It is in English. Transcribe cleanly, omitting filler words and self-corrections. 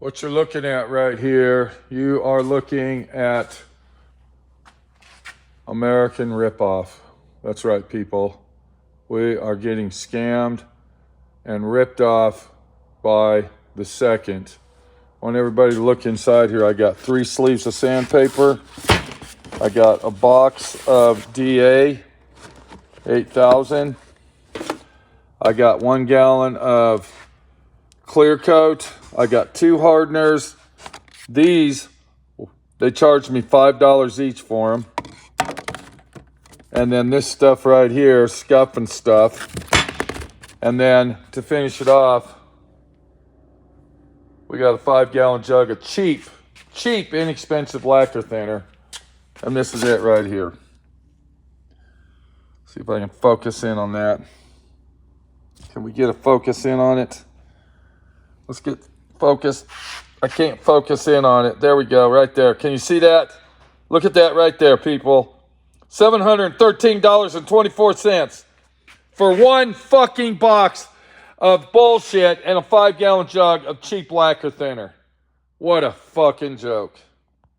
What you're looking at right here, you are looking at American ripoff. That's right, people. We are getting scammed and ripped off by the second. I want everybody to look inside here. I got 3 sleeves of sandpaper. I got a box of D.I.Y 8000. I got 1 gallon of clear coat. I got 2 hardeners. These, they charged me $5 each for them. And then this stuff right here, scuff and stuff. And then to finish it off, we got a 5-gallon jug of cheap, inexpensive lacquer thinner. And this is it right here. See if I can focus in on that. Can we get a focus in on it? Let's get focused. I can't focus in on it. There we go, right there. Can you see that? Look at that right there, people. $713.24 for 1 fucking box of bullshit and a 5-gallon jug of cheap lacquer thinner. What a fucking joke.